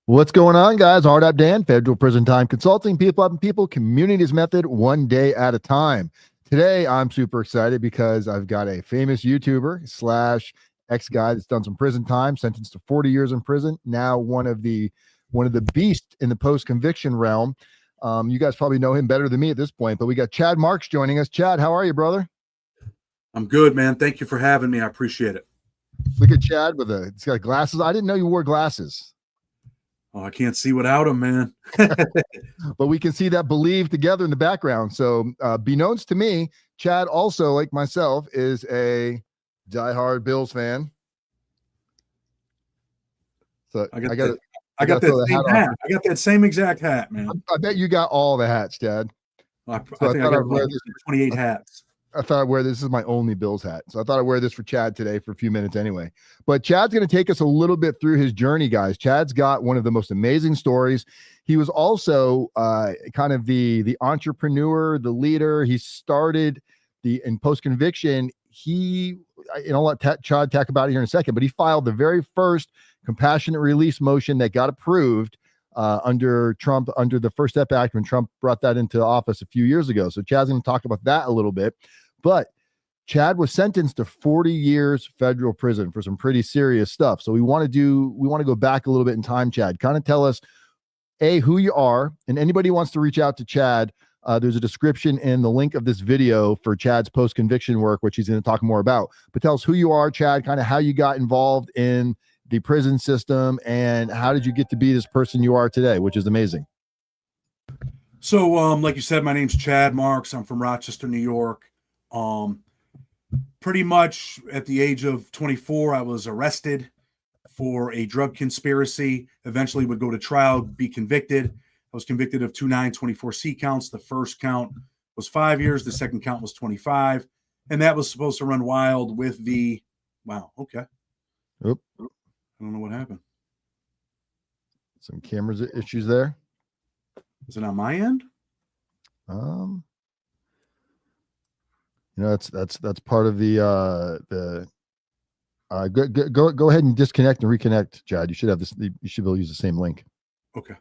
What's going on, guys? RDAP Dan, Federal Prison Time Consulting, people helping people, communities method, one day at a time. Today, I'm super excited because I've got a famous YouTuber slash ex-guy that's done some prison time, sentenced to 40 years in prison. Now one of the beasts in the post-conviction realm. You guys probably know him better than me at this point, but we got Chad Marks joining us. Chad, how are you, brother? I'm good, man. Thank you for having me. I appreciate it. Look at Chad he's got glasses. I didn't know you wore glasses. Oh, I can't see without him, man. But we can see that believe together in the background. So beknownst to me, Chad also, like myself, is a diehard Bills fan. So I got that same hat. I got that same exact hat, man. I bet you got all the hats, Chad. I think I got like 28 hats. I thought I'd wear this is my only Bills hat. So I thought I'd wear this for Chad today for a few minutes anyway. But Chad's going to take us a little bit through his journey, guys. Chad's got one of the most amazing stories. He was also kind of the entrepreneur, the leader. He started in post-conviction. I'll let Chad talk about it here in a second, but he filed the very first compassionate release motion that got approved under Trump, under the First Step Act, when Trump brought that into office a few years ago. So Chad's going to talk about that a little bit. But Chad was sentenced to 40 years federal prison for some pretty serious stuff. So we want to go back a little bit in time, Chad. Kind of tell us, who you are, and anybody who wants to reach out to Chad, there's a description in the link of this video for Chad's post-conviction work, which he's going to talk more about. But tell us who you are, Chad, kind of how you got involved in the prison system, and how did you get to be this person you are today, which is amazing. So, like you said, my name's Chad Marks. I'm from Rochester, New York. Pretty much at the age of 24, I was arrested for a drug conspiracy, eventually would go to trial, be convicted. I was convicted of 2 924C counts. The first count was 5 years. The second count was 25. And that was supposed to run wild with wow. Okay. Oop. I don't know what happened. Some cameras issues there. Is it on my end? That's part of the go ahead and disconnect and reconnect, Chad. You should have this. You should be able to use the same link. Okay.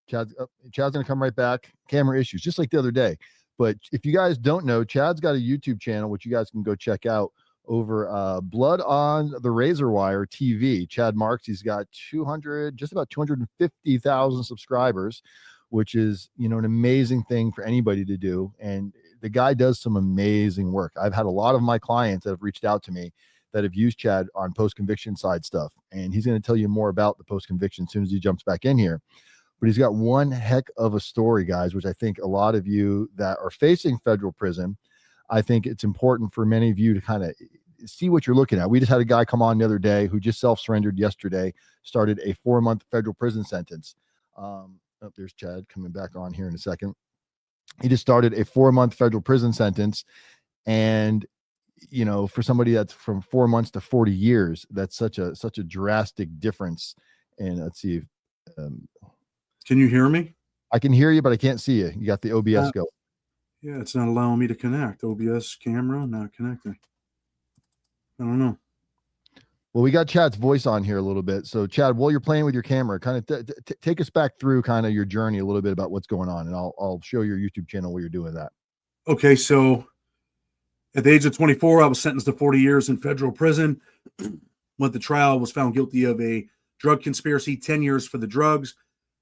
Chad's gonna come right back. Camera issues, just like the other day. But if you guys don't know, Chad's got a YouTube channel which you guys can go check out over Blood on the Razor Wire TV. Chad Marks. He's got just about 250,000 subscribers, which is an amazing thing for anybody to do. And the guy does some amazing work. I've had a lot of my clients that have reached out to me that have used Chad on post-conviction side stuff. And he's going to tell you more about the post-conviction as soon as he jumps back in here. But he's got one heck of a story, guys, which I think a lot of you that are facing federal prison, I think it's important for many of you to kind of see what you're looking at. We just had a guy come on the other day who just self-surrendered yesterday, started a 4-month federal prison sentence. There's Chad coming back on here in a second. He just started a 4-month federal prison sentence. And, for somebody that's from 4 months to 40 years, that's such a drastic difference. And let's see. Can you hear me? I can hear you, but I can't see you. You got the OBS go. Yeah, it's not allowing me to connect. OBS camera not connecting. I don't know. Well, we got Chad's voice on here a little bit. So Chad, while you're playing with your camera, kind of take us back through kind of your journey a little bit about what's going on, and I'll show your YouTube channel while you're doing that. Okay, so at the age of 24, I was sentenced to 40 years in federal prison. Went to trial, was found guilty of a drug conspiracy, 10 years for the drugs,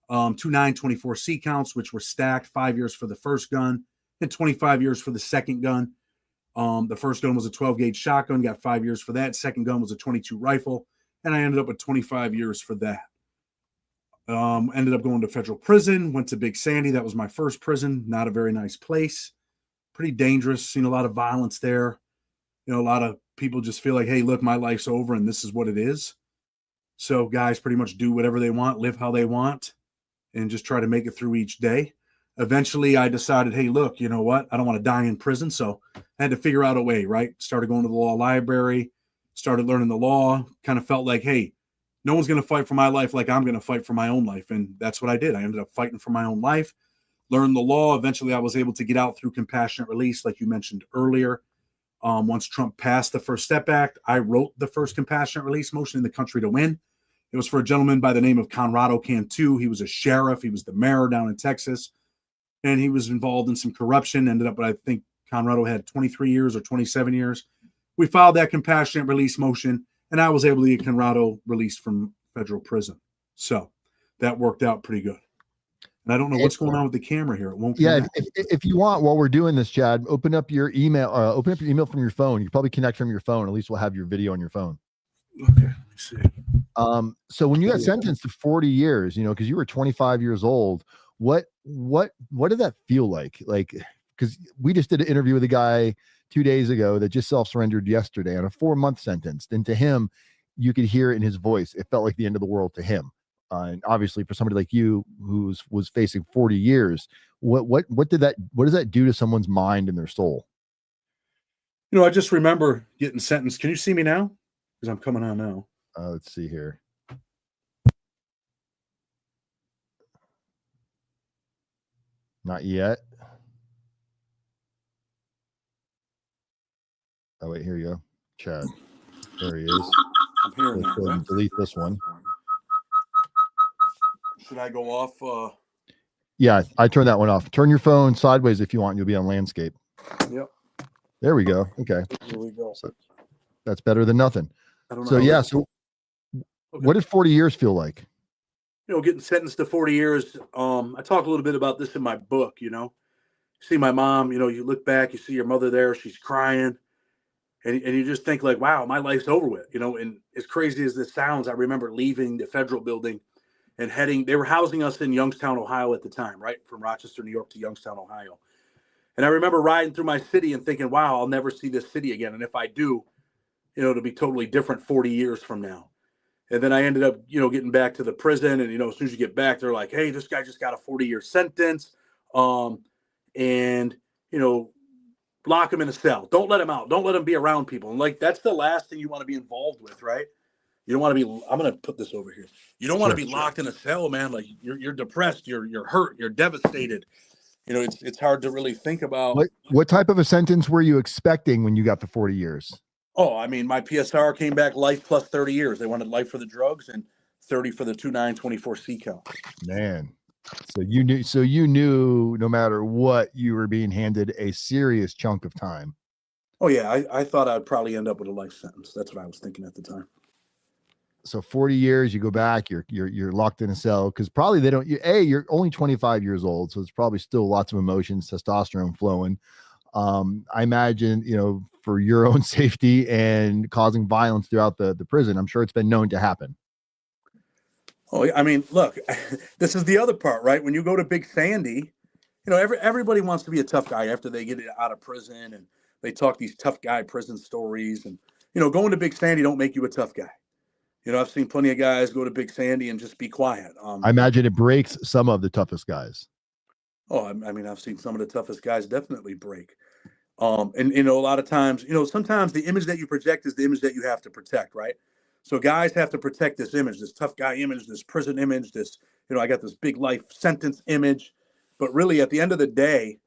2 924C counts, which were stacked, 5 years for the first gun, and 25 years for the second gun. The first gun was a 12-gauge shotgun, got 5 years for that. Second gun was a 22 rifle, and I ended up with 25 years for that. Ended up going to federal prison, went to Big Sandy. That was my first prison. Not a very nice place. Pretty dangerous. Seen a lot of violence there. A lot of people just feel like, hey, look, my life's over, and this is what it is. So guys pretty much do whatever they want, live how they want, and just try to make it through each day. Eventually, I decided, hey, look, you know what? I don't want to die in prison. So I had to figure out a way, right? Started going to the law library, started learning the law, kind of felt like, hey, no one's going to fight for my life like I'm going to fight for my own life. And that's what I did. I ended up fighting for my own life, learned the law. Eventually, I was able to get out through compassionate release, like you mentioned earlier. Once Trump passed the First Step Act, I wrote the first compassionate release motion in the country to win. It was for a gentleman by the name of Conrado Cantu. He was a sheriff. He was the mayor down in Texas. And he was involved in some corruption. Ended up, I think Conrado had 23 years or 27 years. We filed that compassionate release motion, and I was able to get Conrado released from federal prison. So that worked out pretty good. And I don't know what's going on with the camera here. It won't. Yeah, if you want, while we're doing this, Chad, open up your email. Open up your email from your phone. You probably connect from your phone. At least we'll have your video on your phone. Okay, let me see. So when you got sentenced to 40 years, because you were 25 years old, what did that feel like? Like, because we just did an interview with a guy 2 days ago that just self-surrendered yesterday on a 4-month sentence. And to him, you could hear it in his voice. It felt like the end of the world to him. And obviously for somebody like you who was facing 40 years, what does that do to someone's mind and their soul? I just remember getting sentenced. Can you see me now? Because I'm coming on now. Let's see here. Not yet. Oh, wait, here you go. Chad. There he is. I'm hearing Let's that, go ahead and delete this one. Should I go off? Yeah, I turned that one off. Turn your phone sideways if you want. You'll be on landscape. Yep. There we go. Okay. Here we go. So that's better than nothing. I don't know. So yeah. So what did 40 years feel like? Getting sentenced to 40 years. I talk a little bit about this in my book. See my mom. You look back, you see your mother there. She's crying, and you just think like, wow, my life's over with. And as crazy as this sounds, I remember leaving the federal building and heading. They were housing us in Youngstown, Ohio at the time, right from Rochester, New York to Youngstown, Ohio. And I remember riding through my city and thinking, wow, I'll never see this city again. And if I do, it'll be totally different 40 years from now. And then I ended up, getting back to the prison. And, as soon as you get back, they're like, hey, this guy just got a 40-year sentence. And, lock him in a cell. Don't let him out. Don't let him be around people. And like, that's the last thing you want to be involved with, right? You don't want to be, I'm going to put this over here. You don't want to be locked in a cell, man. Like you're depressed, you're hurt, you're devastated. It's hard to really think about. What type of a sentence were you expecting when you got the 40 years? Oh, I mean, my PSR came back life plus 30 years. They wanted life for the drugs and 30 for the 2-9-24 count. Man. So you knew no matter what, you were being handed a serious chunk of time. Oh yeah. I thought I'd probably end up with a life sentence. That's what I was thinking at the time. So 40 years, you go back, you're locked in a cell because probably they don't, you're only 25 years old. So it's probably still lots of emotions, testosterone flowing. I imagine, for your own safety and causing violence throughout the prison, I'm sure it's been known to happen. Oh, I mean, look, this is the other part, right? When you go to Big Sandy, everybody wants to be a tough guy after they get out of prison, and they talk these tough guy prison stories. And, going to Big Sandy don't make you a tough guy. I've seen plenty of guys go to Big Sandy and just be quiet. I imagine it breaks some of the toughest guys. Oh, I mean, I've seen some of the toughest guys definitely break. And, a lot of times, sometimes the image that you project is the image that you have to protect, right? So guys have to protect this image, this tough guy image, this prison image, this, I got this big life sentence image. But really, at the end of the day,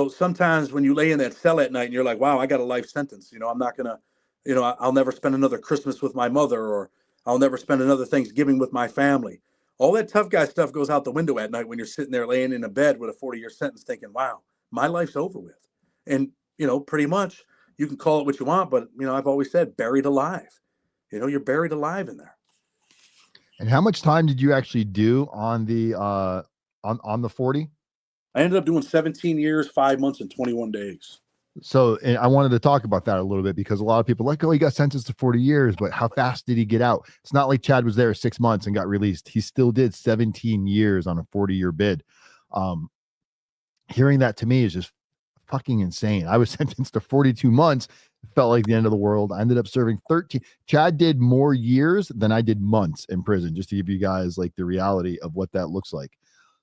sometimes when you lay in that cell at night and you're like, wow, I got a life sentence, I'm not going to, I'll never spend another Christmas with my mother, or I'll never spend another Thanksgiving with my family. All that tough guy stuff goes out the window at night when you're sitting there laying in a bed with a 40-year sentence thinking, wow, my life's over with. And, pretty much you can call it what you want, but, I've always said buried alive. You're buried alive in there. And how much time did you actually do on the on the 40? I ended up doing 17 years, 5 months, and 21 days. So, and I wanted to talk about that a little bit because a lot of people are like, oh, he got sentenced to 40 years, but how fast did he get out? It's not like Chad was there 6 months and got released. He still did 17 years on a 40-year bid. Hearing that to me is just fucking insane. I was sentenced to 42 months. It felt like the end of the world. I ended up serving 13. Chad did more years than I did months in prison, just to give you guys like the reality of what that looks like.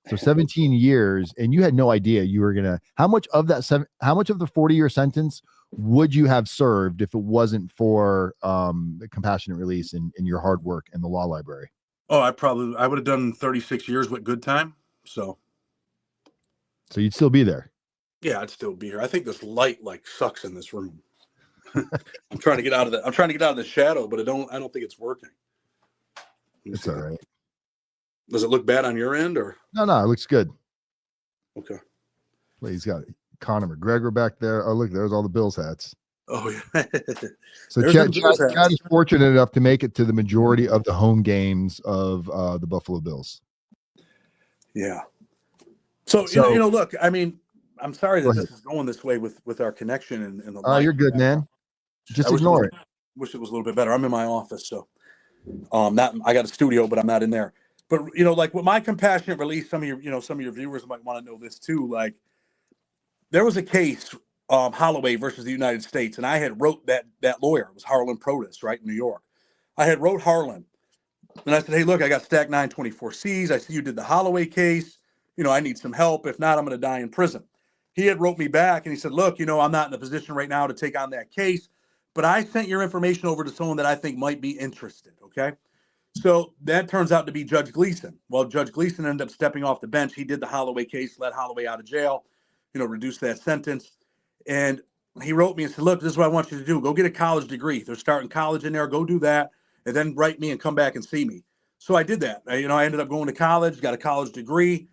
So 17 years, and you had no idea you were gonna. How much of the 40-year sentence would you have served if it wasn't for the compassionate release and your hard work in the law library? Oh, I would have done 36 years with good time. So you'd still be there. Yeah, I'd still be here. I think this light like sucks in this room. I'm trying to get out of the shadow, but I don't think it's working. It's all right. Does it look bad on your end or? No, it looks good. Okay. Well, he's got Conor McGregor back there. Oh, look, there's all the Bills hats. Oh, yeah. So Chad is fortunate enough to make it to the majority of the home games of the Buffalo Bills. Yeah. So you know, look, I mean, I'm sorry that this is going this way with our connection and the light. You're good, man. Just ignore it. Wish it was a little bit better. I'm in my office, so I got a studio, but I'm not in there. But you know, like with my compassionate release, some of your viewers might want to know this too. Like there was a case, Holloway versus the United States, and I had wrote that lawyer. It was Harlan Protis, right, in New York. I had wrote Harlan, and I said, hey, look, I got stacked 924Cs. I see you did the Holloway case. You know, I need some help. If not, I'm going to die in prison. He had wrote me back, and he said, look, you know, I'm not in a position right now to take on that case, but I sent your information over to someone that I think might be interested, okay? So that turns out to be Judge Gleason. Well, Judge Gleason ended up stepping off the bench. He did the Holloway case, let Holloway out of jail, you know, reduced that sentence. And he wrote me and said, look, this is what I want you to do. Go get a college degree. They're starting college in there. Go do that. And then write me and come back and see me. So I did that. You know, I ended up going to college, got a college degree.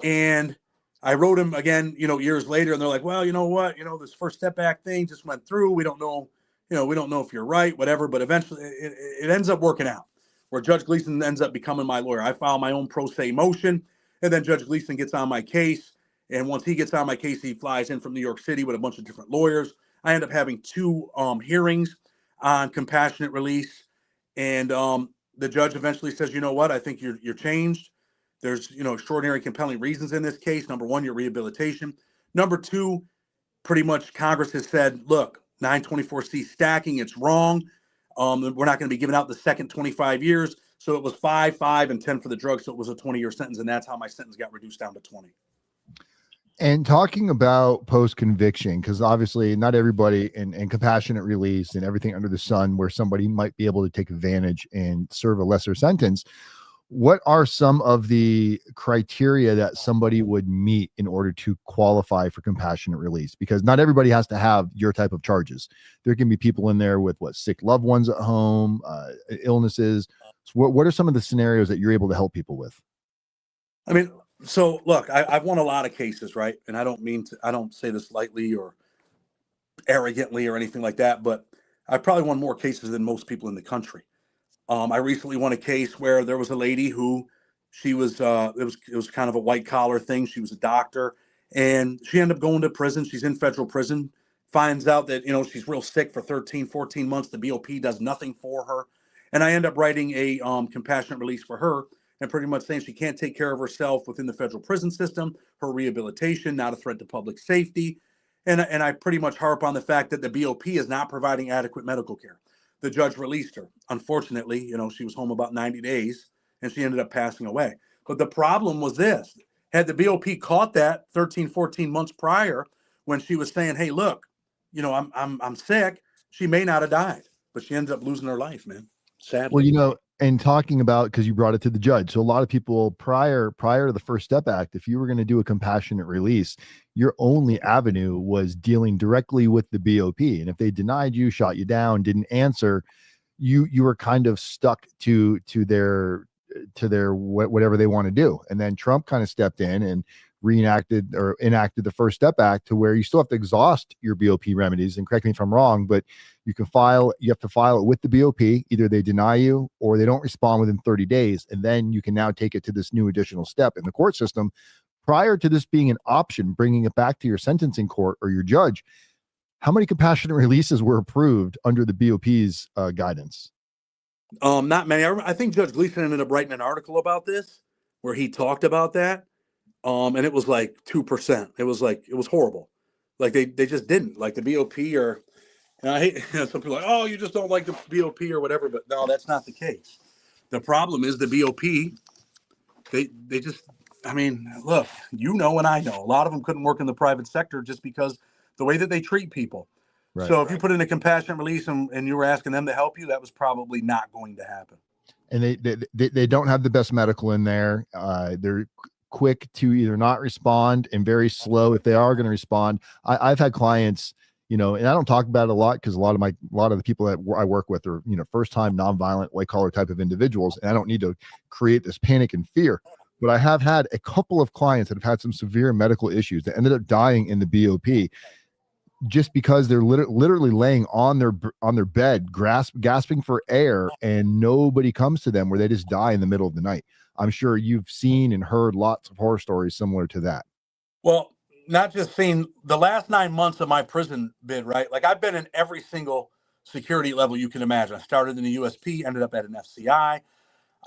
And I wrote him again, you know, years later. And they're like, well, you know what? You know, this First Step Act thing just went through. We don't know, you know, we don't know if you're right, whatever. But eventually it ends up working out where Judge Gleason ends up becoming my lawyer. I file my own pro se motion. And then Judge Gleason gets on my case. And once he gets on my case, he flies in from New York City with a bunch of different lawyers. I end up having 2 hearings on compassionate release. And the judge eventually says, you know what, I think you're changed. There's, you know, extraordinary compelling reasons in this case. Number 1, your rehabilitation. Number 2, pretty much Congress has said, look, 924C stacking, it's wrong. We're not going to be giving out the second 25 years. So it was 5, 5, and 10 for the drug. So it was a 20-year sentence. And that's how my sentence got reduced down to 20. And talking about post-conviction, because obviously not everybody in compassionate release and everything under the sun where somebody might be able to take advantage and serve a lesser sentence, what are some of the criteria that somebody would meet in order to qualify for compassionate release? Because not everybody has to have your type of charges. There can be people in there with sick loved ones at home, illnesses. So what are some of the scenarios that you're able to help people with? I mean, so look, I've won a lot of cases, right? And I don't say this lightly or arrogantly or anything like that, but I probably won more cases than most people in the country. I recently won a case where there was a lady who she was, it was kind of a white collar thing. She was a doctor and she ended up going to prison. She's in federal prison, finds out that, you know, she's real sick for 13, 14 months. The BOP does nothing for her. And I end up writing a compassionate release for her and pretty much saying she can't take care of herself within the federal prison system, her rehabilitation, not a threat to public safety. And I pretty much harp on the fact that the BOP is not providing adequate medical care. The judge released her. Unfortunately, you know, she was home about 90 days and she ended up passing away. But the problem was this. Had the BOP caught that 13, 14 months prior when she was saying, hey, look, you know, I'm sick, she may not have died, but she ended up losing her life, man. Sadly. Well, you know, and talking about, because you brought it to the judge. So a lot of people prior to the First Step Act, if you were going to do a compassionate release, your only avenue was dealing directly with the BOP. And if they denied you, shot you down, didn't answer, you were kind of stuck to their whatever they want to do. And then Trump kind of stepped in and enacted the First Step Act to where you still have to exhaust your BOP remedies. And correct me if I'm wrong, but you have to file it with the BOP. Either they deny you or they don't respond within 30 days. And then you can now take it to this new additional step in the court system. Prior to this being an option, bringing it back to your sentencing court or your judge, how many compassionate releases were approved under the BOP's guidance? Not many. I think Judge Gleason ended up writing an article about this where he talked about that. And it was like 2%. It was horrible. Like they just didn't like the BOP or, and I hate, you know, some people are like, oh, you just don't like the BOP or whatever, but no, that's not the case. The problem is the BOP, they just, I mean, look, you know, and I know a lot of them couldn't work in the private sector just because the way that they treat people. Right, so if you put in a compassionate release and you were asking them to help you, that was probably not going to happen. And they don't have the best medical in there. They're quick to either not respond and very slow if they are going to respond. I've had clients and I don't talk about it a lot because a lot of the people that I work with are, first time nonviolent white collar type of individuals. And I don't need to create this panic and fear, but I have had a couple of clients that have had some severe medical issues that ended up dying in the BOP just because they're literally laying on their bed, gasping for air, and nobody comes to them, where they just die in the middle of the night. I'm sure you've seen and heard lots of horror stories similar to that. Well, not just seen the last 9 months of my prison bid, right? Like, I've been in every single security level you can imagine. I started in the USP, ended up at an FCI.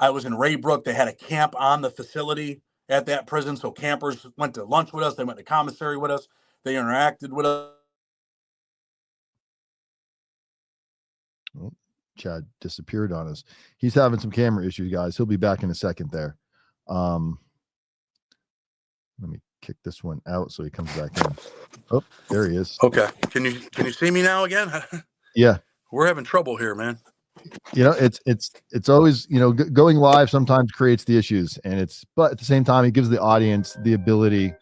I was in Raybrook. They had a camp on the facility at that prison. So campers went to lunch with us. They went to commissary with us. They interacted with us. Well, Chad disappeared on us. He's having some camera issues, guys. He'll be back in a second there. Let me kick this one out so he comes back in. Oh, there he is. Okay. Can you see me now again? Yeah. We're having trouble here, man. It's always, going live sometimes creates the issues, but at the same time, it gives the audience the ability.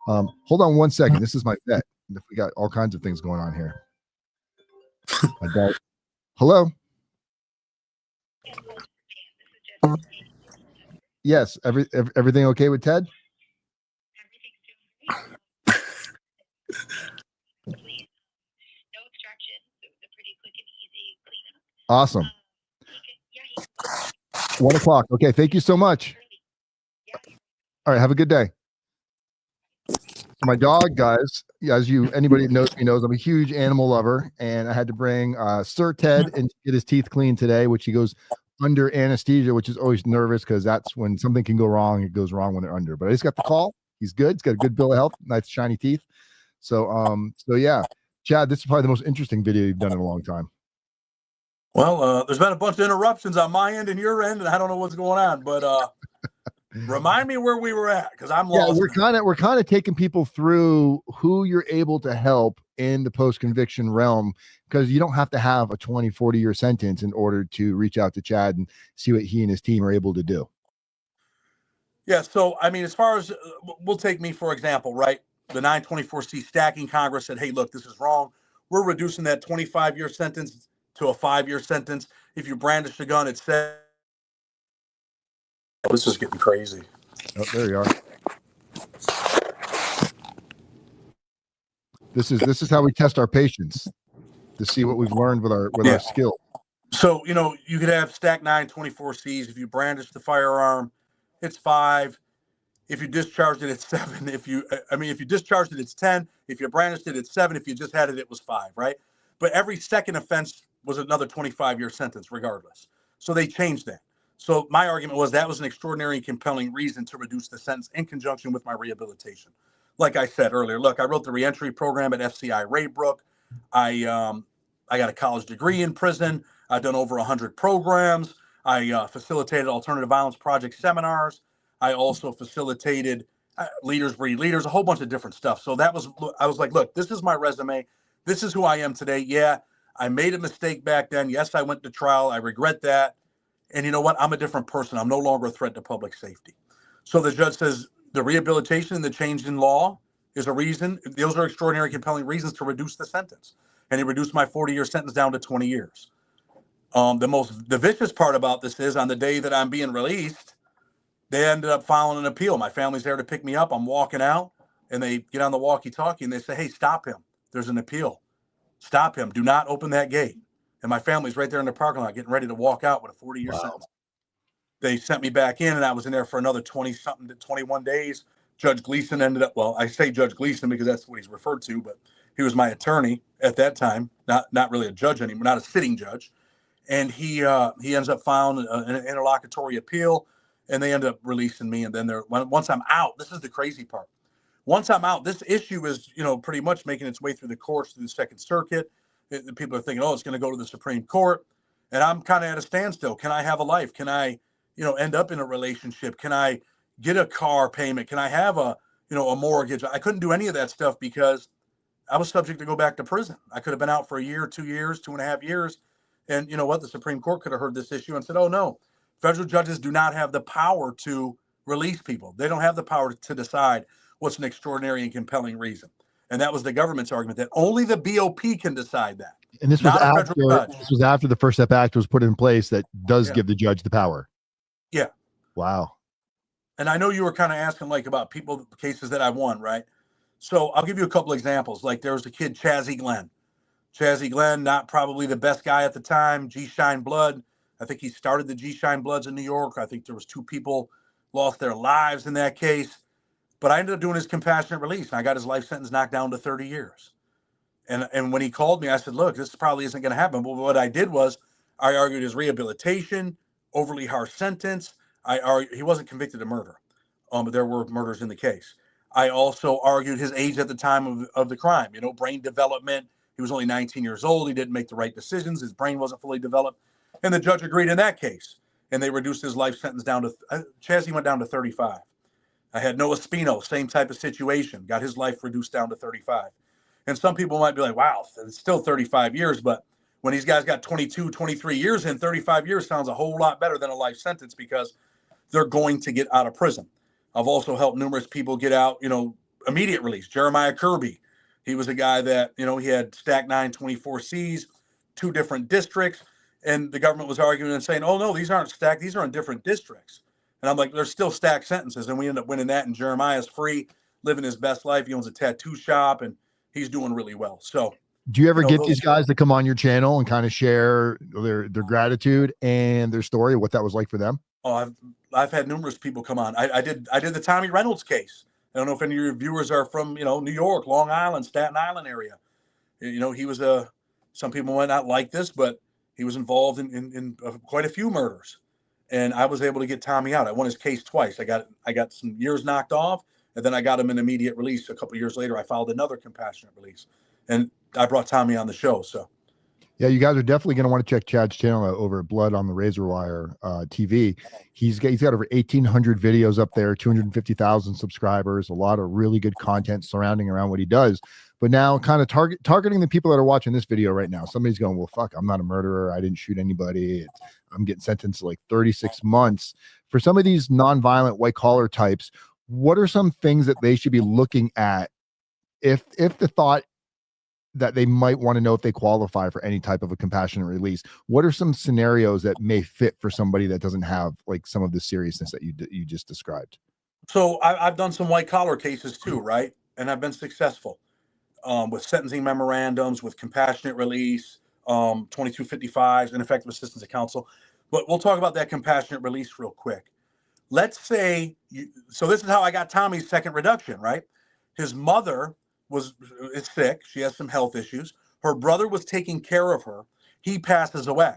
Hold on one second. This is my vet. We got all kinds of things going on here. Hello. Yes. Everything okay with Ted? Awesome. 1 o'clock. Okay. Thank you so much. All right. Have a good day. My dog, guys, as anybody that knows me knows, I'm a huge animal lover, and I had to bring Sir Ted and get his teeth cleaned today, which he goes under anesthesia, which is always nervous because that's when something can go wrong. It goes wrong when they're under. But I just got the call. He's good. He's got a good bill of health, nice shiny teeth. So yeah, Chad, this is probably the most interesting video you've done in a long time. Well, there's been a bunch of interruptions on my end and your end, and I don't know what's going on, but remind me where we were at, because I'm lost. Yeah, we're kind of taking people through who you're able to help in the post-conviction realm, because you don't have to have a 20, 40-year sentence in order to reach out to Chad and see what he and his team are able to do. Yeah, so I mean, as far as we'll take me for example, right? The 924C stacking Congress said, hey, look, this is wrong. We're reducing that 25-year sentence to a 5-year sentence. If you brandish a gun, it's said. Oh, this is getting crazy. Oh, there you are. This is how we test our patience, to see what we've learned with our skill. So, you could have stack 924Cs. If you brandish the firearm, it's 5. If you discharged it, it's 7. If you discharged it, it's 10. If you brandished it, it's 7. If you just had it, it was 5, right? But every second offense was another 25-year sentence regardless. So they changed that. So my argument was that was an extraordinary and compelling reason to reduce the sentence in conjunction with my rehabilitation. Like I said earlier, look, I wrote the reentry program at FCI Raybrook. I got a college degree in prison. I've done over 100 programs. I facilitated alternative violence project seminars. I also facilitated Leaders Breed Leaders, a whole bunch of different stuff. So I was like, look, this is my resume. This is who I am today. Yeah, I made a mistake back then. Yes, I went to trial. I regret that. And you know what? I'm a different person. I'm no longer a threat to public safety. So the judge says the rehabilitation and the change in law is a reason. Those are extraordinary, compelling reasons to reduce the sentence. And he reduced my 40-year sentence down to 20 years. The vicious part about this is, on the day that I'm being released, they ended up filing an appeal. My family's there to pick me up. I'm walking out, and they get on the walkie-talkie, and they say, hey, stop him. There's an appeal. Stop him. Do not open that gate. And my family's right there in the parking lot getting ready to walk out with a 40-year sentence. They sent me back in, and I was in there for another 20-something to 21 days. Judge Gleason ended up, well, I say Judge Gleason because that's what he's referred to, but he was my attorney at that time, not really a judge anymore, not a sitting judge. And he ends up filing an interlocutory appeal, and they end up releasing me. And then once I'm out, this is the crazy part. Once I'm out, this issue is, pretty much making its way through the courts, through the Second Circuit. People are thinking, oh, it's going to go to the Supreme Court. And I'm kind of at a standstill. Can I have a life? Can I, end up in a relationship? Can I get a car payment? Can I have a mortgage? I couldn't do any of that stuff because I was subject to go back to prison. I could have been out for a year, 2 years, 2.5 years. And you know what? The Supreme Court could have heard this issue and said, oh, no, federal judges do not have the power to release people. They don't have the power to decide what's an extraordinary and compelling reason. And that was the government's argument that only the BOP can decide that. And this was after the First Step Act was put in place that does give the judge the power. Yeah. Wow. And I know you were kind of asking like about cases that I won, right? So I'll give you a couple examples. Like there was a kid, Chazzy Glenn, not probably the best guy at the time. G Shine Blood. I think he started the G Shine Bloods in New York. I think there was 2 people lost their lives in that case. But I ended up doing his compassionate release, and I got his life sentence knocked down to 30 years. And when he called me, I said, look, this probably isn't going to happen. But what I did was I argued his rehabilitation, overly harsh sentence. He wasn't convicted of murder, but there were murders in the case. I also argued his age at the time of the crime, brain development. He was only 19 years old. He didn't make the right decisions. His brain wasn't fully developed. And the judge agreed in that case. And they reduced his life sentence down to, Chazzy went down to 35. I had Noah Spino, same type of situation, got his life reduced down to 35. And some people might be like, wow, it's still 35 years. But when these guys got 22, 23 years in, 35 years sounds a whole lot better than a life sentence because they're going to get out of prison. I've also helped numerous people get out, immediate release. Jeremiah Kirby, he was a guy that, he had stack 924Cs, 2 different districts. And the government was arguing and saying, oh, no, these aren't stacked. These are in different districts. And I'm like, there's still stacked sentences. And we end up winning that. And Jeremiah's free, living his best life. He owns a tattoo shop and he's doing really well. So do you ever get these guys to come on your channel and kind of share their gratitude and their story, what that was like for them? Oh, I've had numerous people come on. I did the Tommy Reynolds case. I don't know if any of your viewers are from, New York, Long Island, Staten Island area. He was some people might not like this, but he was involved in quite a few murders. And I was able to get Tommy out. I won his case twice. I got some years knocked off, and then I got him an immediate release. A couple of years later, I filed another compassionate release, and I brought Tommy on the show. So, yeah, you guys are definitely going to want to check Chad's channel out over at Blood on the Razor Wire TV. He's got over 1,800 videos up there, 250,000 subscribers, a lot of really good content surrounding around what he does. But now kind of targeting the people that are watching this video right now. Somebody's going, well, fuck, I'm not a murderer. I didn't shoot anybody. I'm getting sentenced to like 36 months. For some of these nonviolent white collar types, what are some things that they should be looking at if the thought that they might want to know if they qualify for any type of a compassionate release? What are some scenarios that may fit for somebody that doesn't have like some of the seriousness that you just described? So I've done some white collar cases too, right? And I've been successful. With sentencing memorandums, with compassionate release, 2255s, and effective assistance of counsel. But we'll talk about that compassionate release real quick. Let's say, so this is how I got Tommy's second reduction, right? His mother is sick. She has some health issues. Her brother was taking care of her. He passes away.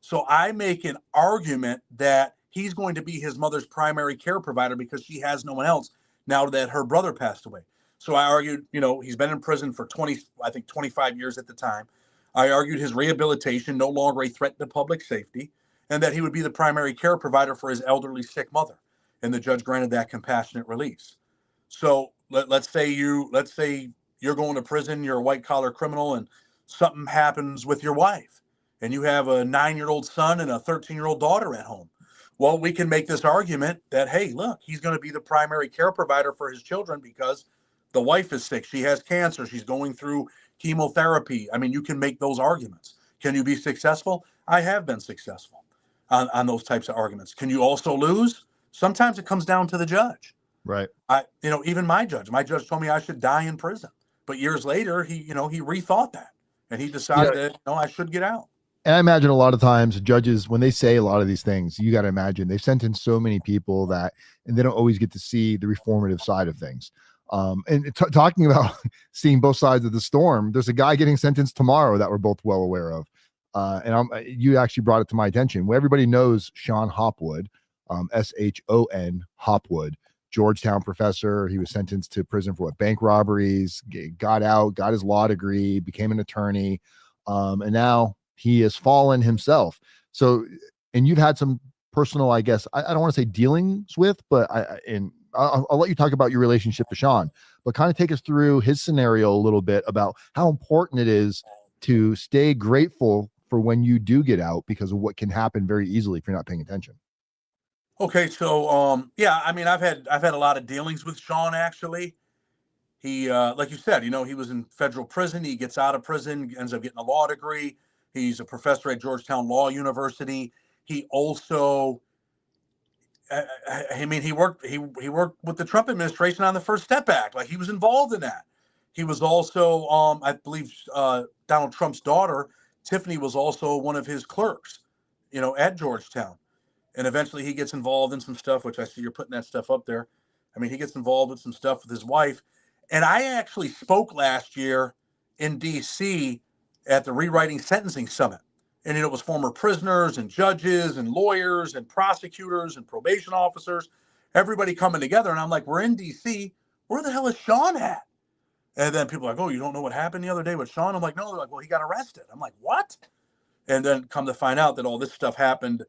So I make an argument that he's going to be his mother's primary care provider because she has no one else now that her brother passed away. So I argued, he's been in prison for 25 years at the time. I argued his rehabilitation, no longer a threat to public safety, and that he would be the primary care provider for his elderly sick mother. And the judge granted that compassionate release. So let's say you're going to prison, you're a white collar criminal, and something happens with your wife, and you have a 9-year-old son and a 13-year-old daughter at home. Well, we can make this argument that, hey, look, he's going to be the primary care provider for his children because the wife is sick. She has cancer. She's going through chemotherapy. I mean, you can make those arguments. Can you be successful? I have been successful on those types of arguments. Can you also lose? Sometimes it comes down to the judge. Right. Even my judge told me I should die in prison. But years later, he rethought that and he decided that, I should get out. And I imagine a lot of times judges, when they say a lot of these things, you got to imagine they've sentenced so many people and they don't always get to see the reformative side of things. And talking about seeing both sides of the storm, there's a guy getting sentenced tomorrow that we're both well aware of. You actually brought it to my attention. Well, everybody knows Shon Hopwood, Shon Hopwood, Georgetown professor. He was sentenced to prison for bank robberies, got out, got his law degree, became an attorney. And now he has fallen himself. So, and you've had some personal, I guess, I don't want to say dealings with, but I'll let you talk about your relationship to Shon, but kind of take us through his scenario a little bit about how important it is to stay grateful for when you do get out because of what can happen very easily if you're not paying attention. Okay. So, I've had a lot of dealings with Shon. Actually, he like you said, he was in federal prison. He gets out of prison, ends up getting a law degree. He's a professor at Georgetown Law University. He also, I mean, he worked with the Trump administration on the First Step Act. Like, he was involved in that. He was also, I believe, Donald Trump's daughter, Tiffany, was also one of his clerks, at Georgetown. And eventually he gets involved in some stuff, which I see you're putting that stuff up there. I mean, he gets involved with some stuff with his wife. And I actually spoke last year in DC at the Rewriting Sentencing Summit. And it was former prisoners and judges and lawyers and prosecutors and probation officers, everybody coming together. And I'm like, we're in DC. Where the hell is Shon at? And then people are like, oh, you don't know what happened the other day with Shon? I'm like, no. They're like, well, he got arrested. I'm like, what? And then come to find out that all this stuff happened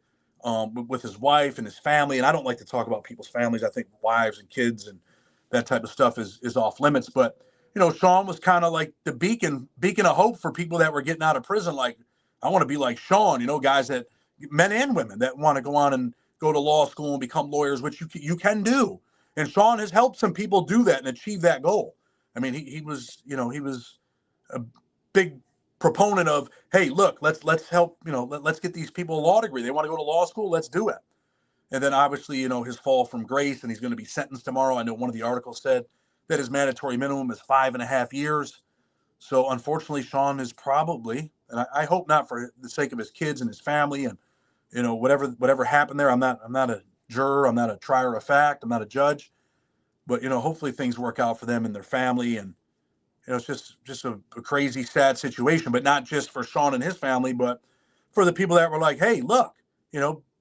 with his wife and his family. And I don't like to talk about people's families. I think wives and kids and that type of stuff is off limits. But, Shon was kind of like the beacon of hope for people that were getting out of prison. Like, I want to be like Shon, guys, that men and women that want to go on and go to law school and become lawyers, which you can do. And Shon has helped some people do that and achieve that goal. I mean, he was a big proponent of, hey, look, let's help, let's get these people a law degree. They want to go to law school, let's do it. And then obviously, his fall from grace, and he's going to be sentenced tomorrow. I know one of the articles said that his mandatory minimum is 5.5 years. So unfortunately, Shon is probably, and I hope not for the sake of his kids and his family, and whatever happened there. I'm not a juror, I'm not a trier of fact, I'm not a judge, but hopefully things work out for them and their family. And it's just a crazy, sad situation, but not just for Shon and his family, but for the people that were like, hey, look,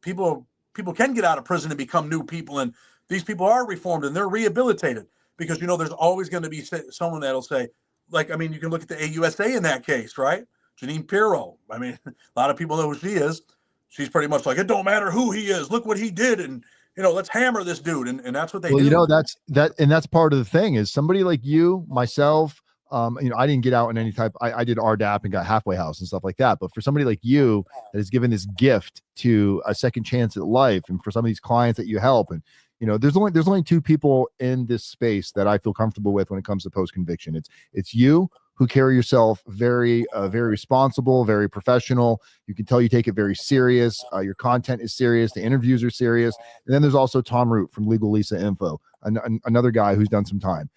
people can get out of prison and become new people, and these people are reformed and they're rehabilitated. Because there's always going to be someone that'll say, like, I mean, you can look at the AUSA in that case, right? Janine Pirro. I mean, a lot of people know who she is. She's pretty much like, it don't matter who he is. Look what he did, and let's hammer this dude, and that's what they do. That's part of the thing is somebody like you, myself. I didn't get out in any type. I did RDAP and got halfway house and stuff like that. But for somebody like you that is given this gift to a second chance at life, and for some of these clients that you help, and there's only two people in this space that I feel comfortable with when it comes to post conviction. It's you, who carry yourself very responsible, very professional. You can tell you take it very serious. Your content is serious. The interviews are serious. And then there's also Tom Root from Legal Lisa Info, another guy who's done some time.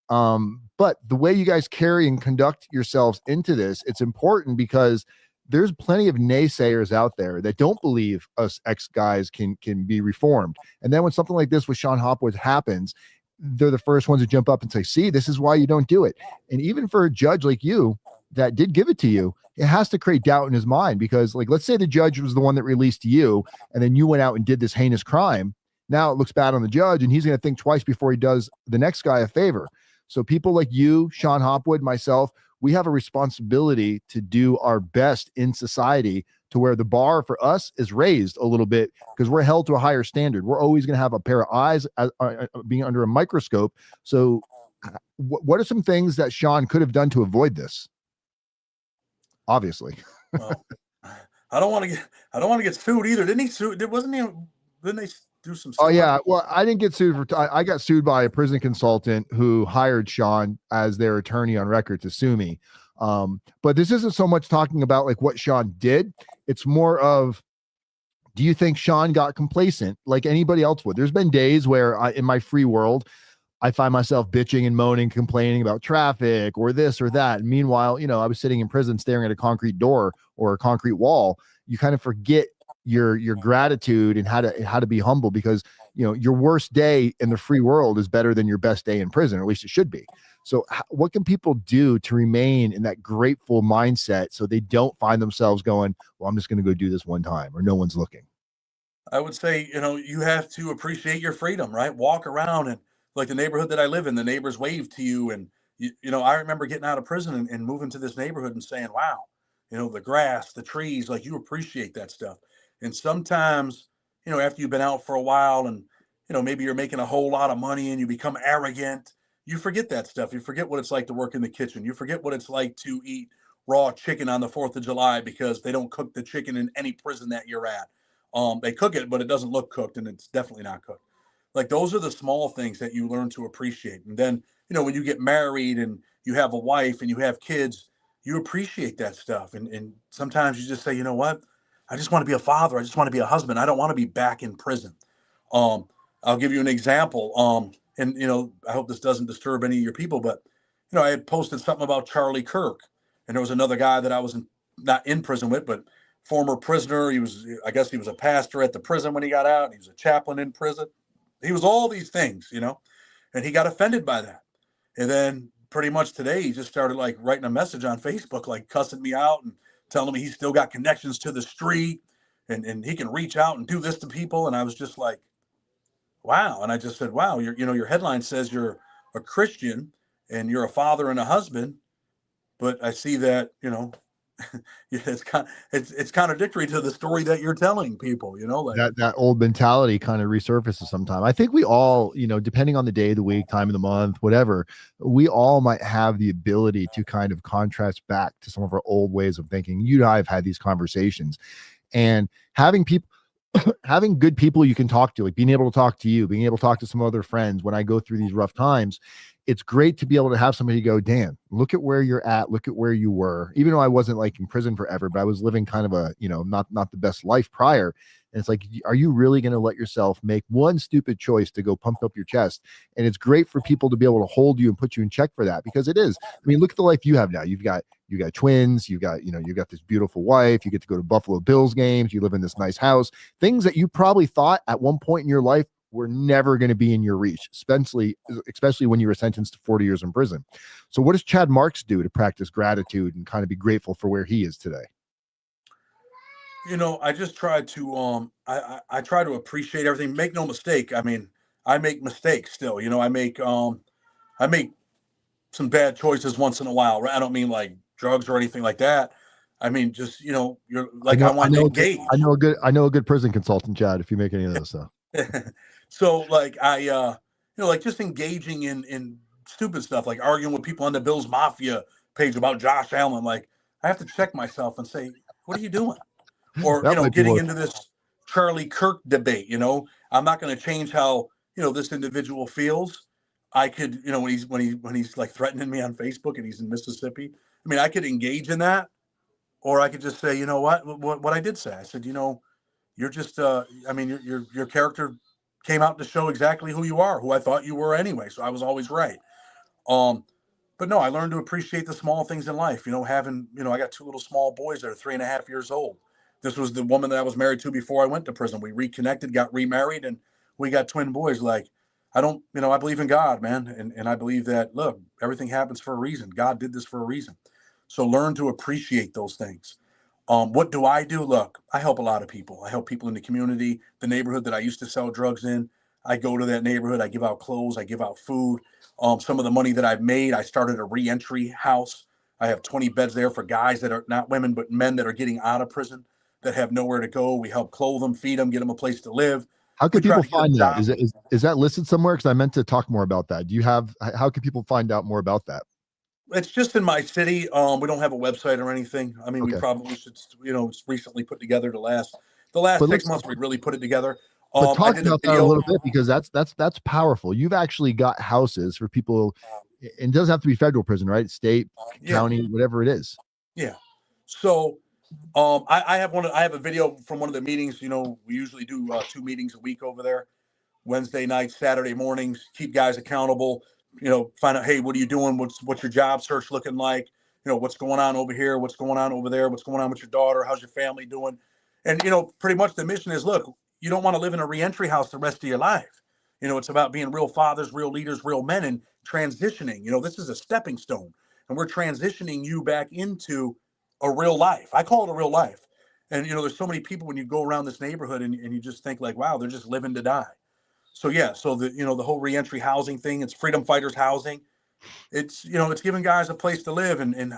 But the way you guys carry and conduct yourselves into this, it's important because there's plenty of naysayers out there that don't believe us ex guys can be reformed. And then when something like this with Shon Hopwood happens, they're the first ones to jump up and say, see, this is why you don't do it. And even for a judge like you that did give it to you, it has to create doubt in his mind, because, like, let's say the judge was the one that released you and then you went out and did this heinous crime. Now it looks bad on the judge, and he's going to think twice before he does the next guy a favor. So people like you, Shon Hopwood, myself, we have a responsibility to do our best in society to where the bar for us is raised a little bit, because we're held to a higher standard. We're always going to have a pair of eyes being under a microscope. So what are some things that Shon could have done to avoid this? Obviously. Well, I don't want to get sued either. Didn't he sue? Didn't they do some stuff? Oh yeah. Well, I didn't get sued I got sued by a prison consultant who hired Shon as their attorney on record to sue me. But this isn't so much talking about like what Shon did. It's more of, do you think Shon got complacent like anybody else would? There's been days where in my free world, I find myself bitching and moaning, complaining about traffic or this or that. And meanwhile, I was sitting in prison staring at a concrete door or a concrete wall. You kind of forget your gratitude and how to be humble, because your worst day in the free world is better than your best day in prison, or at least it should be. So what can people do to remain in that grateful mindset so they don't find themselves going, well, I'm just going to go do this one time or no one's looking? I would say, you have to appreciate your freedom, right? Walk around, and like the neighborhood that I live in, the neighbors wave to you. And, I remember getting out of prison and moving to this neighborhood and saying, wow, the grass, the trees, like, you appreciate that stuff. And sometimes, after you've been out for a while and, maybe you're making a whole lot of money and you become arrogant, you forget that stuff. You forget what it's like to work in the kitchen. You forget what it's like to eat raw chicken on the 4th of July, because they don't cook the chicken in any prison that you're at. They cook it, but it doesn't look cooked, and it's definitely not cooked. Like those are the small things that you learn to appreciate. And then, when you get married and you have a wife and you have kids, you appreciate that stuff. And sometimes you just say, you know what? I just want to be a father. I just want to be a husband. I don't want to be back in prison. Um, I'll give you an example. And I hope this doesn't disturb any of your people, but I had posted something about Charlie Kirk, and there was another guy that I was not in prison with, but former prisoner. I guess he was a pastor at the prison when he got out. He was a chaplain in prison. He was all these things, and he got offended by that. And then pretty much today, he just started like writing a message on Facebook, like cussing me out and telling me he's still got connections to the street and he can reach out and do this to people. And I was just like, wow. And I just said, wow, your headline says you're a Christian and you're a father and a husband, but I see that, it's contradictory to the story that you're telling people, like that old mentality kind of resurfaces sometime. I think we all, depending on the day of the week, time of the month, whatever, we all might have the ability to kind of contrast back to some of our old ways of thinking. You and I have had these conversations, and having people having good people you can talk to, like being able to talk to you, being able to talk to some other friends when I go through these rough times. It's great to be able to have somebody go, Dan, look at where you're at, look at where you were, even though I wasn't like in prison forever, but I was living kind of a, not the best life prior. And it's like, are you really going to let yourself make one stupid choice to go pump up your chest? And it's great for people to be able to hold you and put you in check for that, because it is. I mean, look at the life you have now. You got twins, you've got this beautiful wife, you get to go to Buffalo Bills games, you live in this nice house, things that you probably thought at one point in your life were never going to be in your reach, especially when you were sentenced to 40 years in prison. So what does Chad Marks do to practice gratitude and kind of be grateful for where he is today? I just try to I try to appreciate everything. Make no mistake. I mean, I make mistakes still. I make some bad choices once in a while. Right? I don't mean like drugs or anything like that. I mean, just you're like I want to engage. I know a good prison consultant, Chad, if you make any of those stuff. So like like just engaging in stupid stuff, like arguing with people on the Bills Mafia page about Josh Allen. Like I have to check myself and say, what are you doing? Or getting into this Charlie Kirk debate. I'm not going to change how this individual feels. I could, when he's like threatening me on Facebook and he's in Mississippi. I mean, I could engage in that, or I could just say, what I did say. I said, you're just, I mean, your character came out to show exactly who you are, who I thought you were anyway. So I was always right. But no, I learned to appreciate the small things in life. Having, I got two little small boys that are 3.5 years old. This was the woman that I was married to before I went to prison. We reconnected, got remarried, and we got twin boys. Like, I don't, I believe in God, man. And I believe that, look, everything happens for a reason. God did this for a reason. So learn to appreciate those things. What do I do? Look, I help a lot of people. I help people in the community, the neighborhood that I used to sell drugs in. I go to that neighborhood. I give out clothes. I give out food. Some of the money that I've made, I started a reentry house. I have 20 beds there for guys that are not women, but men that are getting out of prison, that have nowhere to go. We help clothe them, feed them, get them a place to live. How can people find that? Is that listed somewhere? Because I meant to talk more about that. How can people find out more about that? It's just in my city. We don't have a website or anything. I mean, Okay. We probably should, it's recently put together the last 6 months, we really put it together. But talk about that a little bit, because that's powerful. You've actually got houses for people. It doesn't have to be federal prison, right? State, county, whatever it is. Yeah. So I have a video from one of the meetings. We usually do 2 meetings a week over there. Wednesday nights, Saturday mornings, keep guys accountable, find out, hey, what are you doing? What's your job search looking like? What's going on over here? What's going on over there? What's going on with your daughter? How's your family doing? And, pretty much the mission is, look, you don't want to live in a reentry house the rest of your life. It's about being real fathers, real leaders, real men, and transitioning. This is a stepping stone, and we're transitioning you back into a real life. I call it a real life. And, there's so many people when you go around this neighborhood and you just think like, wow, they're just living to die. So the whole reentry housing thing, it's freedom fighters housing. It's it's giving guys a place to live and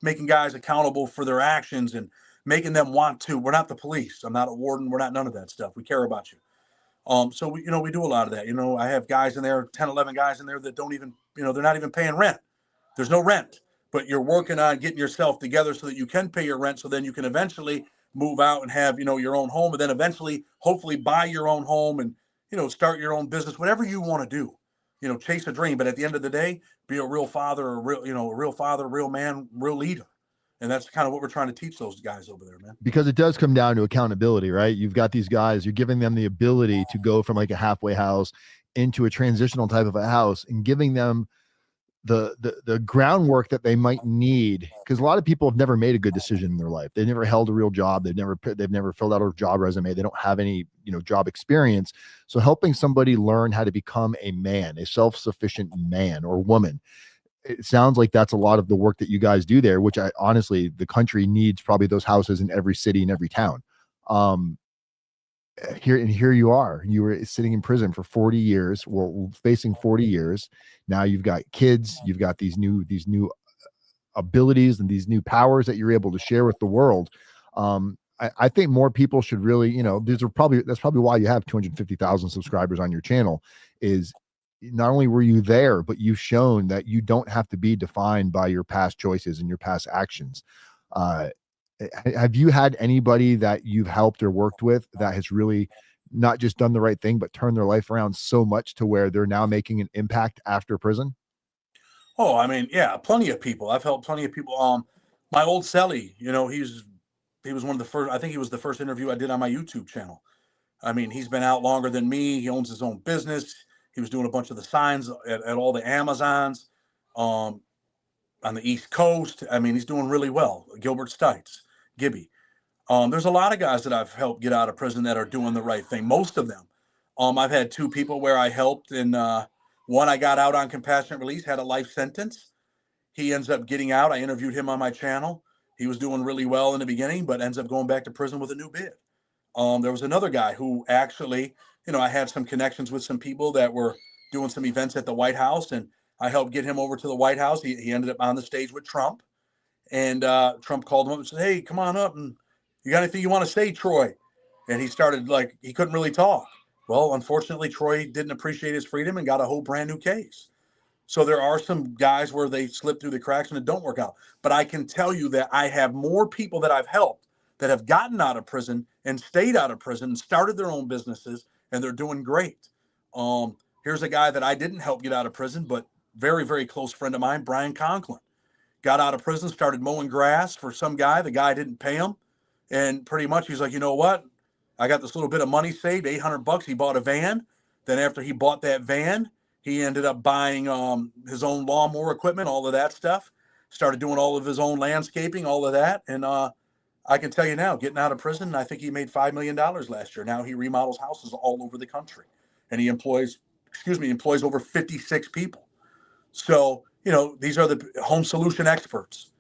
making guys accountable for their actions and making them want to. We're not the police. I'm not a warden. We're not none of that stuff. We care about you. So we do a lot of that. I have guys in there, 10, 11 guys in there that don't even, they're not even paying rent. There's no rent, but you're working on getting yourself together so that you can pay your rent. So then you can eventually move out and have, your own home, and then eventually hopefully buy your own home and start your own business, whatever you want to do, chase a dream. But at the end of the day, be a real father, a real father, a real man, real leader. And that's kind of what we're trying to teach those guys over there, man. Because it does come down to accountability, right? You've got these guys, you're giving them the ability to go from like a halfway house into a transitional type of a house and giving them the groundwork that they might need, because a lot of people have never made a good decision in their life. They've never held a real job. They've never filled out a job resume. They don't have any job experience. So helping somebody learn how to become a man, a self-sufficient man or woman, it sounds like that's a lot of the work that you guys do there, which I honestly, the country needs probably those houses in every city and every town. Here you were sitting in prison for 40 years, well, facing 40 years. Now you've got kids, you've got these new abilities and these new powers that you're able to share with the world. I think more people should really, that's probably why you have 250,000 subscribers on your channel, is not only were you there, but you've shown that you don't have to be defined by your past choices and your past actions. Have you had anybody that you've helped or worked with that has really not just done the right thing, but turned their life around so much to where they're now making an impact after prison? Oh, I mean, yeah, plenty of people. I've helped plenty of people. My old cellie, he was one of the first. I think he was the first interview I did on my YouTube channel. I mean, he's been out longer than me. He owns his own business. He was doing a bunch of the signs at all the Amazons on the East Coast. I mean, he's doing really well. Gilbert Stites, Gibby. There's a lot of guys that I've helped get out of prison that are doing the right thing. Most of them. I've had two people where I helped, and one I got out on compassionate release, had a life sentence. He ends up getting out. I interviewed him on my channel. He was doing really well in the beginning, but ends up going back to prison with a new bid. There was another guy who actually, I had some connections with some people that were doing some events at the White House, and I helped get him over to the White House. He ended up on the stage with Trump, and Trump called him up and said, "Hey, come on up, and you got anything you want to say, Troy?" And he started he couldn't really talk. Well, unfortunately, Troy didn't appreciate his freedom and got a whole brand new case. So there are some guys where they slip through the cracks and it don't work out. But I can tell you that I have more people that I've helped that have gotten out of prison and stayed out of prison and started their own businesses, and they're doing great. Here's a guy that I didn't help get out of prison, but very, very close friend of mine, Brian Conklin. Got out of prison, started mowing grass for some guy. The guy didn't pay him. And pretty much he's like, you know what? I got this little bit of money saved, $800. He bought a van. Then after he bought that van, he ended up buying his own lawnmower equipment, all of that stuff. Started doing all of his own landscaping, all of that. And I can tell you now, getting out of prison, I think he made $5 million last year. Now he remodels houses all over the country. And he employs over 56 people. So, these are the home solution experts.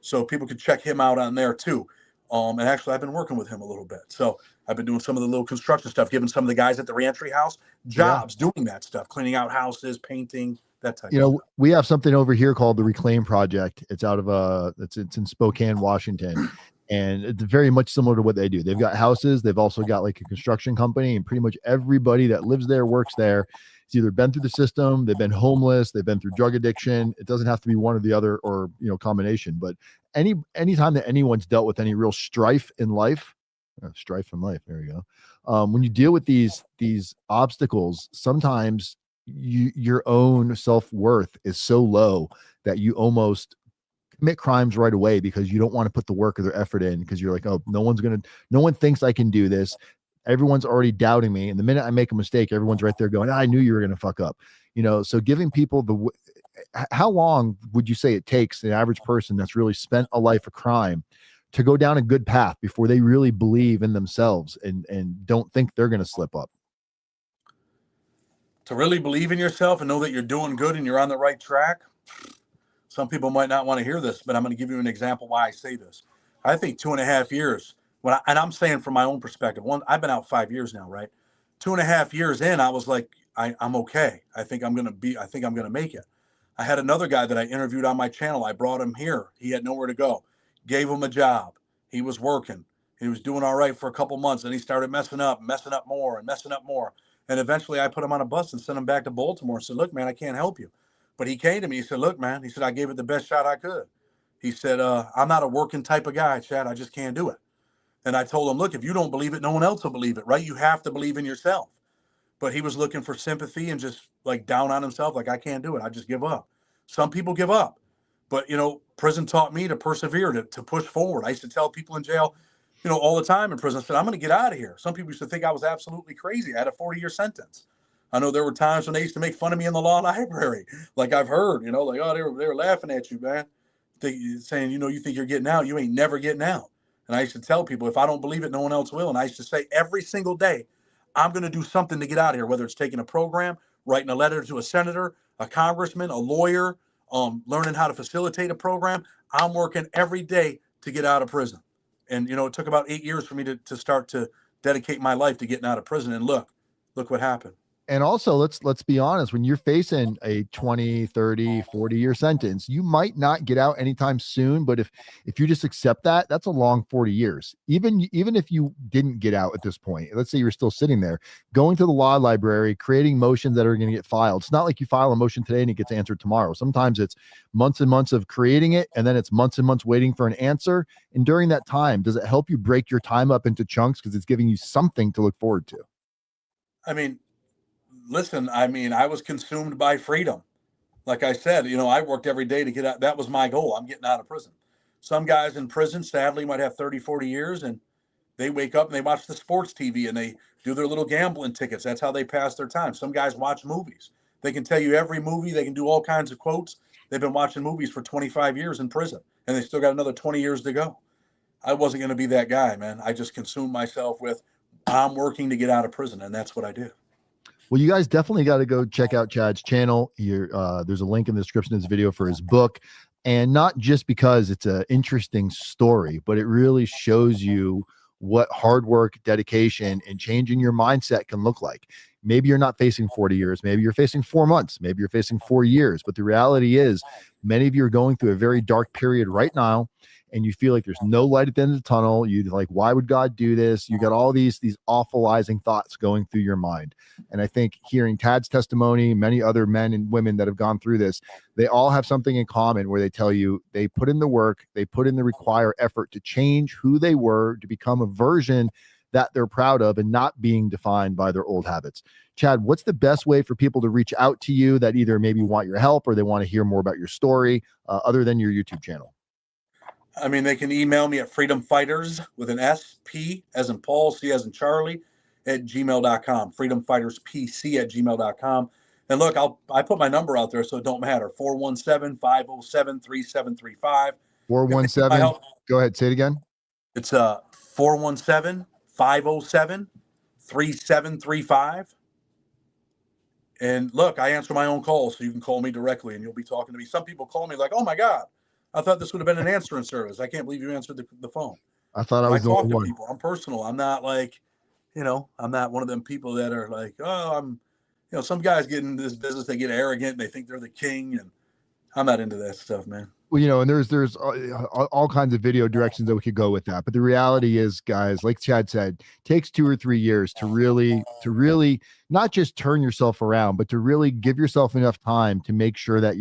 So people could check him out on there too. And actually, I've been working with him a little bit. So I've been doing some of the little construction stuff, giving some of the guys at the reentry house jobs, doing that stuff, cleaning out houses, painting, that type of stuff. We have something over here called the Reclaim Project. It's out of it's in Spokane, Washington. And it's very much similar to what they do. They've got houses. They've also got like a construction company, and pretty much everybody that lives there, works there. It's either been through the system, they've been homeless, they've been through drug addiction. It doesn't have to be one or the other, or combination. But anytime that anyone's dealt with any real strife in life, there you go. When you deal with these obstacles, sometimes your own self-worth is so low that you almost commit crimes right away because you don't want to put the work or their effort in, because you're like, oh, no one thinks I can do this. Everyone's already doubting me. And the minute I make a mistake, everyone's right there going, I knew you were going to fuck up. So giving people how long would you say it takes the average person that's really spent a life of crime to go down a good path before they really believe in themselves and don't think they're going to slip up? To really believe in yourself and know that you're doing good and you're on the right track. Some people might not want to hear this, but I'm going to give you an example why I say this. I think 2.5 years, and I'm saying from my own perspective, I've been out 5 years now, right? 2.5 years in, I was like, I'm okay. I think I'm going to make it. I had another guy that I interviewed on my channel. I brought him here. He had nowhere to go. Gave him a job. He was working. He was doing all right for a couple months, and he started messing up more. And eventually I put him on a bus and sent him back to Baltimore and said, look, man, I can't help you. But he came to me. He said, look, man, he said, I gave it the best shot I could. He said, I'm not a working type of guy, Chad. I just can't do it. And I told him, look, if you don't believe it, no one else will believe it, right? You have to believe in yourself. but he was looking for sympathy and just like down on himself. Like, I can't do it. I just give up. Some people give up, but prison taught me to persevere, to push forward. I used to tell people in jail, all the time in prison, I said, I'm going to get out of here. Some people used to think I was absolutely crazy. I had a 40-year sentence. I know there were times when they used to make fun of me in the law library. Like, I've heard, like, oh, they were laughing at you, man. Saying, you think you're getting out. You ain't never getting out. And I used to tell people, if I don't believe it, no one else will. And I used to say every single day, I'm going to do something to get out of here, whether it's taking a program, writing a letter to a senator, a congressman, a lawyer, learning how to facilitate a program. I'm working every day to get out of prison. And, it took about 8 years for me to start to dedicate my life to getting out of prison. And look what happened. And also, let's be honest, when you're facing a 20, 30, 40-year sentence, you might not get out anytime soon. But if you just accept that, that's a long 40 years. Even if you didn't get out at this point, let's say you're still sitting there, going to the law library, creating motions that are going to get filed. It's not like you file a motion today and it gets answered tomorrow. Sometimes it's months and months of creating it, and then it's months and months waiting for an answer. And during that time, does it help you break your time up into chunks because it's giving you something to look forward to? I mean, listen, I was consumed by freedom. Like I said, I worked every day to get out. That was my goal. I'm getting out of prison. Some guys in prison, sadly, might have 30, 40 years, and they wake up and they watch the sports TV and they do their little gambling tickets. That's how they pass their time. Some guys watch movies. They can tell you every movie. They can do all kinds of quotes. They've been watching movies for 25 years in prison, and they still got another 20 years to go. I wasn't going to be that guy, man. I just consumed myself with, I'm working to get out of prison, and that's what I do. Well, you guys definitely got to go check out Chad's channel. There's a link in the description of this video for his book. And not just because it's an interesting story, but it really shows you what hard work, dedication, and changing your mindset can look like. Maybe you're not facing 40 years. Maybe you're facing 4 months. Maybe you're facing 4 years. But the reality is, many of you are going through a very dark period right now, and you feel like there's no light at the end of the tunnel. You're like, why would God do this? You got all these awfulizing thoughts going through your mind. And I think hearing Tad's testimony, many other men and women that have gone through this, they all have something in common where they tell you they put in the work, they put in the required effort to change who they were, to become a version that they're proud of and not being defined by their old habits. Chad, what's the best way for people to reach out to you that either maybe want your help or they want to hear more about your story other than your YouTube channel? They can email me at freedomfighters with an S, P as in Paul, C as in Charlie, at gmail.com, freedomfighterspc@gmail.com. And look, I put my number out there, so it don't matter. 417-507-3735. 417. Go ahead. Say it again. It's 417-507-3735. And look, I answer my own calls, so you can call me directly and you'll be talking to me. Some people call me like, oh my God, I thought this would have been an answering service. I can't believe you answered the phone. I thought I was the only one. People. I'm personal. I'm not like, I'm not one of them people that are like, oh, some guys get in this business, they get arrogant, and they think they're the king, and I'm not into that stuff, man. Well, and there's all kinds of video directions that we could go with that. But the reality is, guys, like Chad said, takes 2 or 3 years to really not just turn yourself around, but to really give yourself enough time to make sure that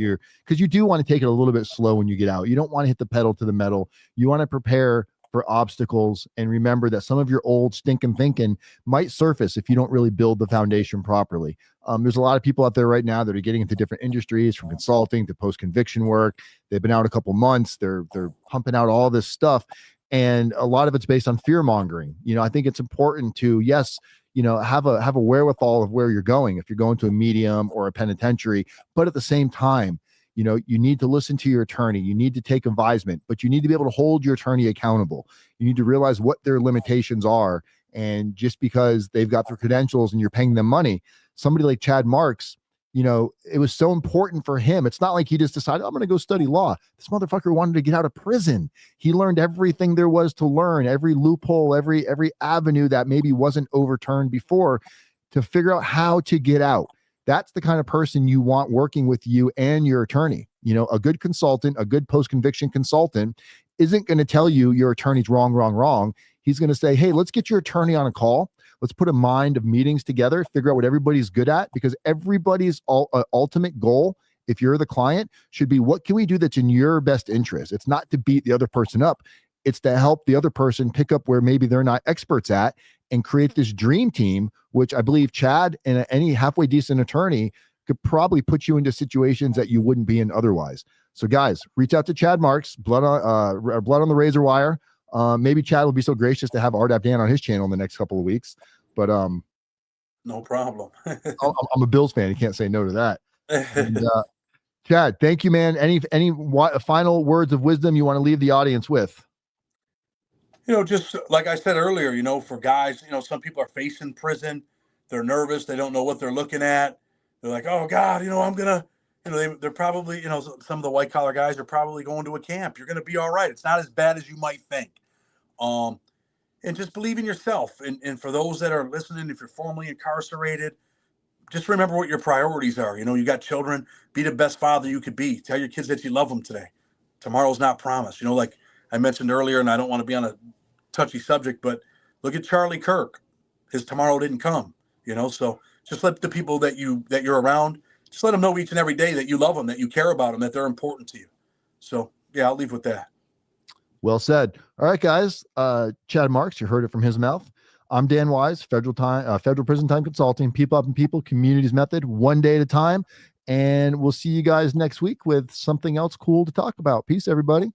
because you do want to take it a little bit slow when you get out. You don't want to hit the pedal to the metal. You want to prepare for obstacles, and remember that some of your old stinking thinking might surface if you don't really build the foundation properly. There's a lot of people out there right now that are getting into different industries, from consulting to post-conviction work. They've been out a couple months. They're pumping out all this stuff, and a lot of it's based on fear mongering. I think it's important to, yes, have a wherewithal of where you're going if you're going to a medium or a penitentiary, but at the same time, you need to listen to your attorney. You need to take advisement, but you need to be able to hold your attorney accountable. You need to realize what their limitations are. And just because they've got their credentials and you're paying them money, somebody like Chad Marks, it was so important for him. It's not like he just decided, I'm going to go study law. This motherfucker wanted to get out of prison. He learned everything there was to learn, every loophole, every avenue that maybe wasn't overturned before, to figure out how to get out. That's the kind of person you want working with you and your attorney. A good consultant, a good post-conviction consultant isn't going to tell you your attorney's wrong. He's going to say, hey, let's get your attorney on a call. Let's put a mind of meetings together, figure out what everybody's good at, because everybody's ultimate goal, if you're the client, should be, what can we do that's in your best interest? It's not to beat the other person up. It's to help the other person pick up where maybe they're not experts at and create this dream team, which I believe Chad and any halfway decent attorney could probably put you into situations that you wouldn't be in otherwise. So guys, reach out to Chad Marks, Blood on the Razor Wire. Maybe Chad will be so gracious to have RDAP Dan on his channel in the next couple of weeks. But no problem. I'm a Bills fan. You can't say no to that. And, Chad, thank you, man. Any final words of wisdom you want to leave the audience with? Just like I said earlier, for guys, some people are facing prison. They're nervous. They don't know what they're looking at. They're like, oh God, I'm going to, they're probably, some of the white collar guys are probably going to a camp. You're going to be all right. It's not as bad as you might think. And just believe in yourself. And for those that are listening, if you're formerly incarcerated, just remember what your priorities are. You got children, be the best father you could be. Tell your kids that you love them today. Tomorrow's not promised. Like I mentioned earlier, and I don't want to be on a touchy subject, but look at Charlie Kirk. His tomorrow didn't come, so just let the people that you're around, just let them know each and every day that you love them, that you care about them, that they're important to you. So yeah, I'll leave with that. Well said. All right, guys. Chad Marks, you heard it from his mouth. I'm Dan Wise, Federal Prison Time Consulting, people helping people, communities method, one day at a time. And we'll see you guys next week with something else cool to talk about. Peace, everybody.